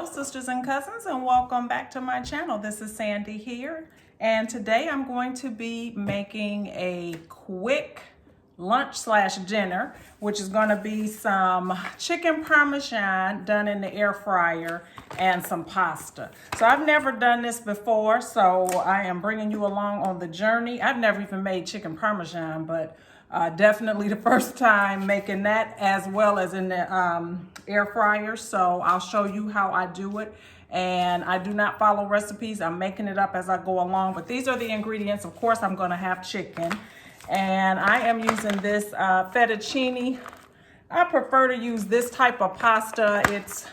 Hello sisters and cousins, and welcome back to my channel. This is Sandy here, and today I'm going to be making a quick lunch slash dinner, which is going to be some chicken parmesan done in the air fryer and some pasta. So I've never done this before, so I am bringing you along on the journey. I've never even made chicken parmesan, but definitely the first time making that, as well as in the air fryer. So I'll show you how I do it. And I do not follow recipes. I'm making it up as I go along. But these are the ingredients. Of course, I'm going to have chicken. And I am using this fettuccine. I prefer to use this type of pasta. It's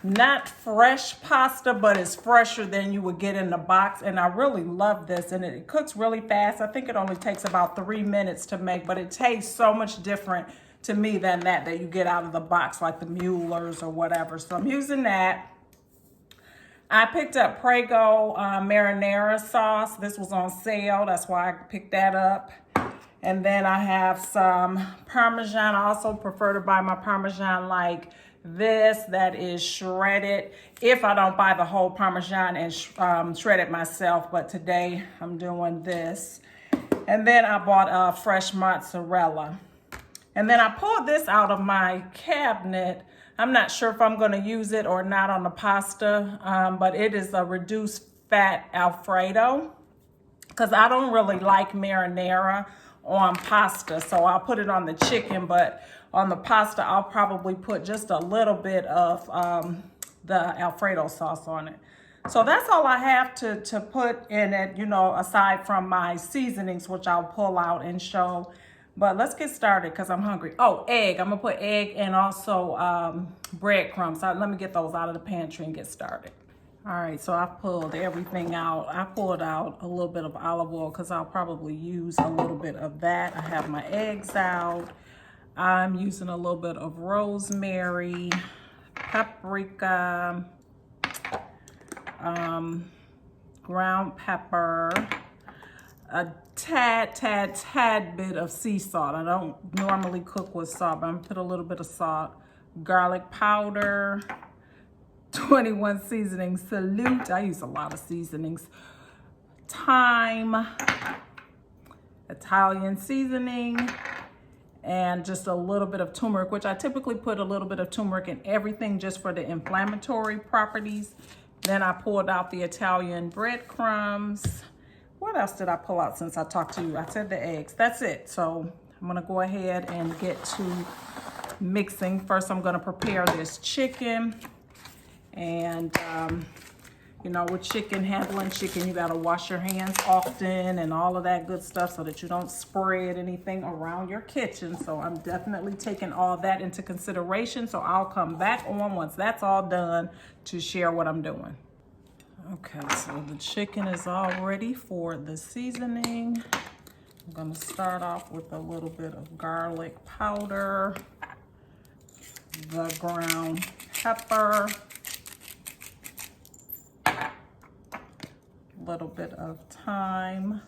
not fresh pasta, but it's fresher than you would get in the box. And I really love this, and it cooks really fast. I think it only takes about 3 minutes to make, but it tastes so much different to me than that you get out of the box, like the Mueller's or whatever. So I'm using that. I picked up Prego marinara sauce. This was on sale. That's why I picked that up. And then I have some Parmesan. I also prefer to buy my Parmesan like this, that is shredded, if I don't buy the whole Parmesan and shred it myself. But today I'm doing this. And then I bought fresh mozzarella. And then I pulled this out of my cabinet. I'm not sure if I'm going to use it or not on the pasta, but it is a reduced fat Alfredo, because I don't really like marinara on pasta. So I'll put it on the chicken, but on the pasta, I'll probably put just a little bit of the Alfredo sauce on it. So that's all I have to put in it, you know, aside from my seasonings, which I'll pull out and show. But let's get started because I'm hungry. Oh, egg. I'm going to put egg and also breadcrumbs. So let me get those out of the pantry and get started. All right, so I pulled everything out. I pulled out a little bit of olive oil because I'll probably use a little bit of that. I have my eggs out. I'm using a little bit of rosemary, paprika, ground pepper, a tad bit of sea salt. I don't normally cook with salt, but I'm gonna put a little bit of salt, garlic powder, 21 seasonings, salute. I use a lot of seasonings. Thyme, Italian seasoning, and just a little bit of turmeric, which I typically put a little bit of turmeric in everything just for the inflammatory properties. Then I pulled out the Italian breadcrumbs. What else did I pull out since I talked to you? I said the eggs. That's it. So I'm going to go ahead and get to mixing. First, I'm going to prepare this chicken. And, you know, with handling chicken, you got to wash your hands often and all of that good stuff so that you don't spread anything around your kitchen. So I'm definitely taking all that into consideration. So I'll come back on once that's all done to share what I'm doing. Okay, so the chicken is all ready for the seasoning. I'm going to start off with a little bit of garlic powder, the ground pepper, little bit of thyme,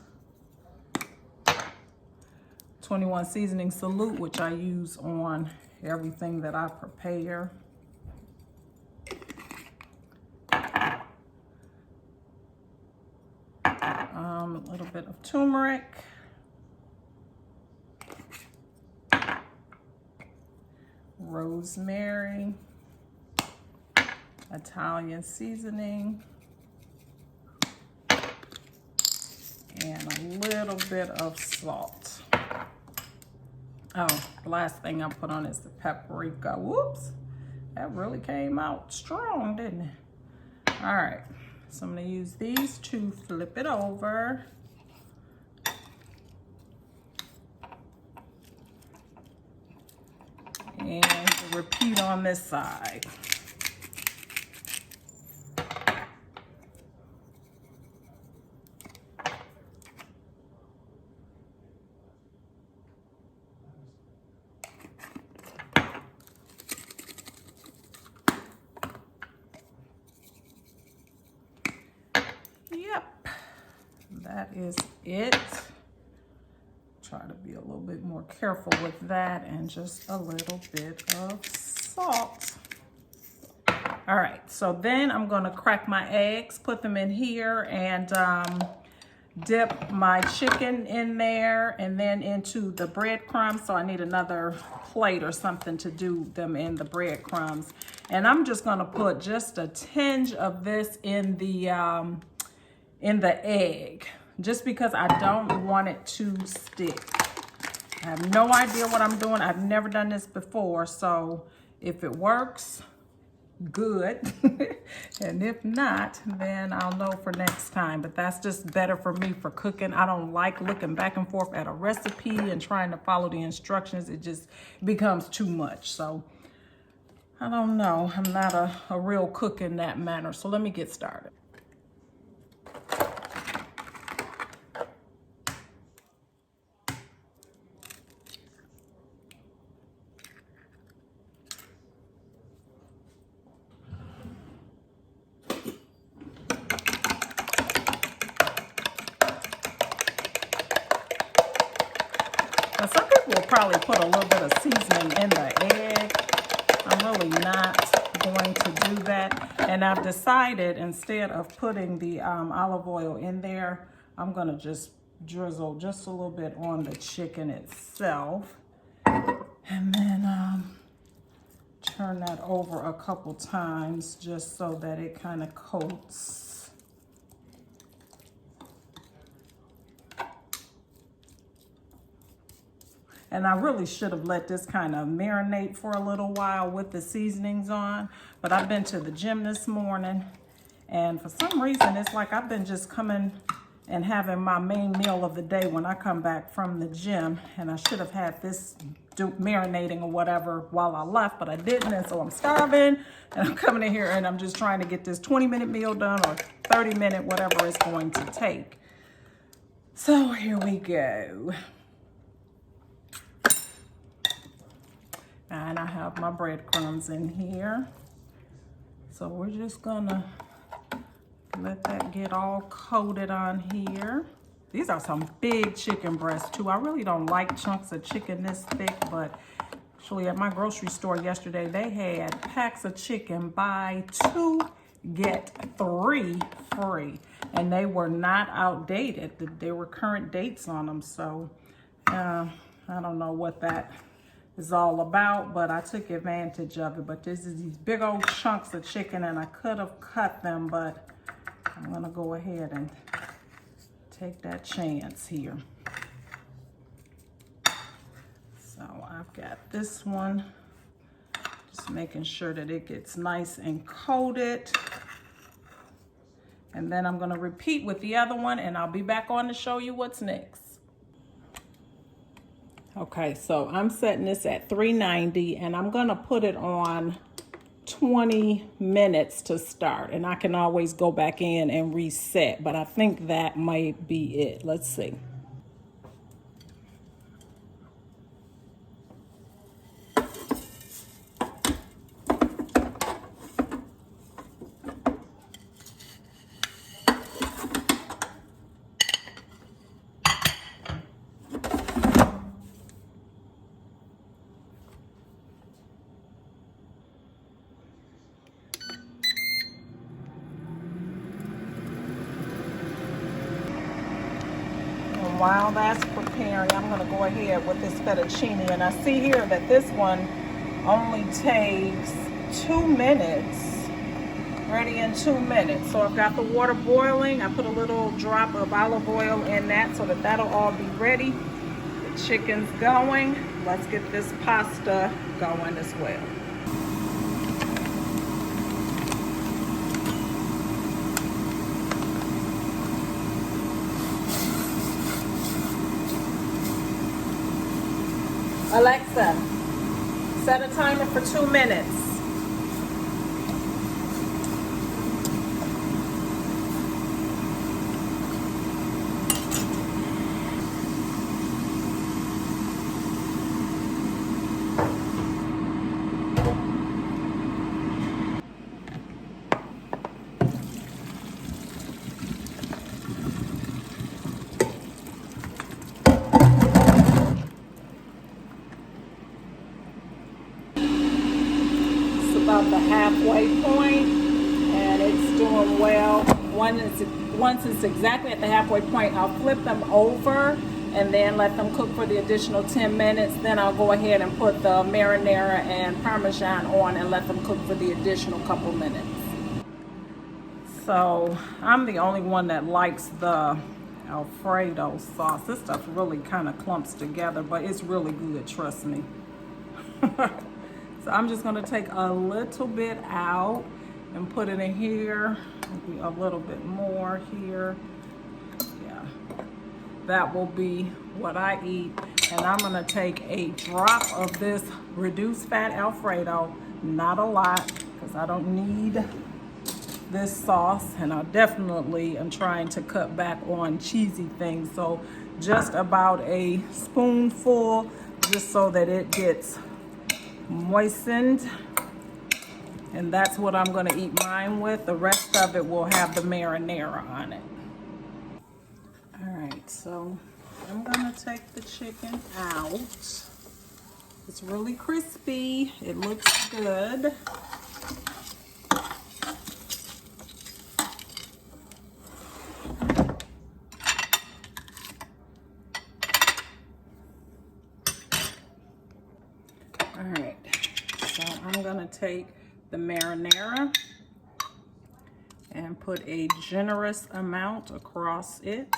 21 seasoning salute, which I use on everything that I prepare. A little bit of turmeric, rosemary, Italian seasoning, and a little bit of salt. Oh, the last thing I put on is the paprika. Whoops, that really came out strong, didn't it? All right, so I'm gonna use these to flip it over. And repeat on this side. Yep, that is it. Try to be a little bit more careful with that, and just a little bit of salt. All right, so then I'm gonna crack my eggs, put them in here, and dip my chicken in there and then into the breadcrumbs. So I need another plate or something to do them in the breadcrumbs. And I'm just gonna put just a tinge of this in the egg, just because I don't want it to stick. I have no idea what I'm doing. I've never done this before, so if it works, good. And if not, then I'll know for next time. But that's just better for me for cooking. I don't like looking back and forth at a recipe and trying to follow the instructions. It just becomes too much. So I don't know. I'm not a real cook in that manner. So let me get started. Now, some people will probably put a little bit of seasoning in the egg. I'm really not going to do that. And I've decided, instead of putting the olive oil in there, I'm going to just drizzle just a little bit on the chicken itself. And then turn that over a couple times just so that it kind of coats. And I really should have let this kind of marinate for a little while with the seasonings on. But I've been to the gym this morning, and for some reason, it's like I've been just coming and having my main meal of the day when I come back from the gym. And I should have had this marinating or whatever while I left, but I didn't. And so I'm starving, and I'm coming in here and I'm just trying to get this 20-minute meal done, or 30-minute, whatever it's going to take. So here we go. And I have my breadcrumbs in here. So we're just gonna let that get all coated on here. These are some big chicken breasts too. I really don't like chunks of chicken this thick, but actually at my grocery store yesterday, they had packs of chicken, buy 2, get 3 free. And they were not outdated. There were current dates on them. So I don't know what that is all about, but I took advantage of it. But this is these big old chunks of chicken, and I could have cut them, but I'm gonna go ahead and take that chance here. So I've got this one, just making sure that it gets nice and coated. And then I'm gonna repeat with the other one, and I'll be back on to show you what's next. Okay, so I'm setting this at 390, and I'm gonna put it on 20 minutes to start. And I can always go back in and reset, but I think that might be it. Let's see. While that's preparing, I'm going to go ahead with this fettuccine. And I see here that this one only takes 2 minutes, ready in 2 minutes. So I've got the water boiling. I put a little drop of olive oil in that so that that'll all be ready. The chicken's going. Let's get this pasta going as well. Alexa, set a timer for 2 minutes. well. Once it's exactly at the halfway point, I'll flip them over and then let them cook for the additional 10 minutes. Then I'll go ahead and put the marinara and Parmesan on and let them cook for the additional couple minutes. So I'm the only one that likes the Alfredo sauce. This stuff really kind of clumps together, but it's really good, trust me. So I'm just gonna take a little bit out and put it in here, maybe a little bit more here. Yeah, that will be what I eat. And I'm gonna take a drop of this reduced fat Alfredo, not a lot, because I don't need this sauce, and I definitely am trying to cut back on cheesy things. So just about a spoonful, just so that it gets moistened. And that's what I'm gonna eat mine with. The rest of it will have the marinara on it. All right, so I'm gonna take the chicken out. It's really crispy. It looks good. All right, so I'm gonna take the marinara and put a generous amount across it.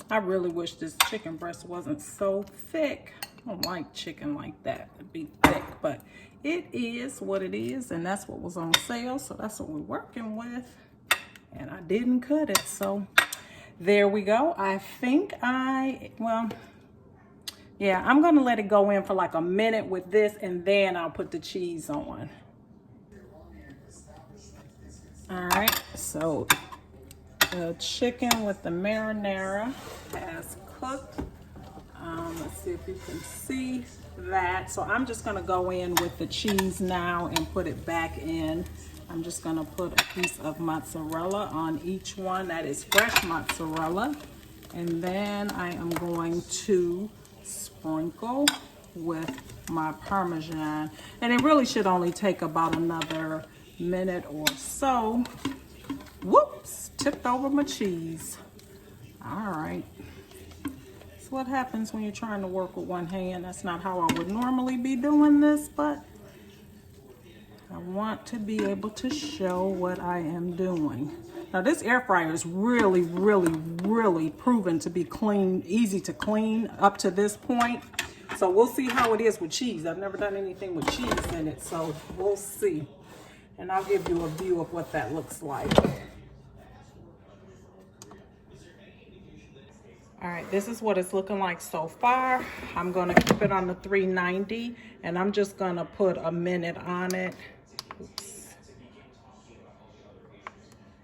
I really wish this chicken breast wasn't so thick. I don't like chicken like that to be thick, but it is what it is, and that's what was on sale, so that's what we're working with. And I didn't cut it, so there we go. I think well, yeah, I'm gonna let it go in for like a minute with this, and then I'll put the cheese on. All right, so the chicken with the marinara has cooked. Let's see if you can see that. So I'm just gonna go in with the cheese now and put it back in. I'm just gonna put a piece of mozzarella on each one. That is fresh mozzarella. And then I am going to sprinkle with my Parmesan. And it really should only take about another minute or so. Whoops, tipped over my cheese. All right. That's what happens when you're trying to work with one hand. That's not how I would normally be doing this, but I want to be able to show what I am doing. Now this air fryer is really, really, really proven to be clean, easy to clean up to this point. So we'll see how it is with cheese. I've never done anything with cheese in it, so we'll see. And I'll give you a view of what that looks like. All right, this is what it's looking like so far. I'm gonna keep it on the 390, and I'm just gonna put a minute on it. Oops.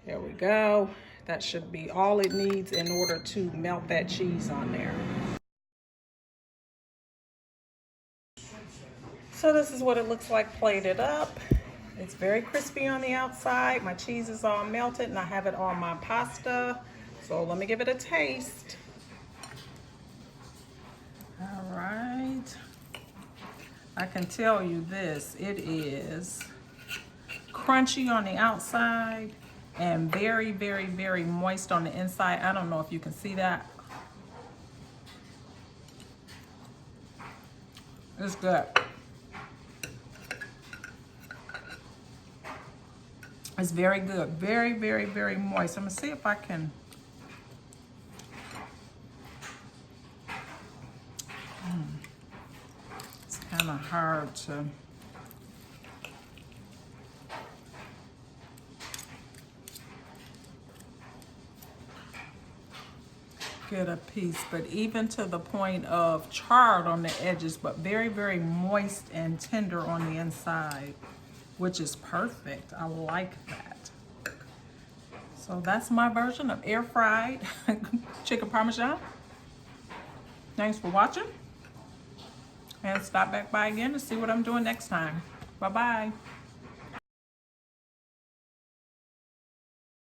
There we go. That should be all it needs in order to melt that cheese on there. So this is what it looks like plated up. It's very crispy on the outside. My cheese is all melted, and I have it on my pasta. So let me give it a taste. All right, I can tell you this, it is crunchy on the outside and very, very, very moist on the inside. I don't know if you can see that. It's good. It's very good, very, very, very moist. I'm gonna see if I can. It's kind of hard to get a piece, but even to the point of charred on the edges, but very, very moist and tender on the inside, which is perfect. I like that. So that's my version of air fried chicken Parmesan. Thanks for watching. And stop back by again to see what I'm doing next time. Bye-bye.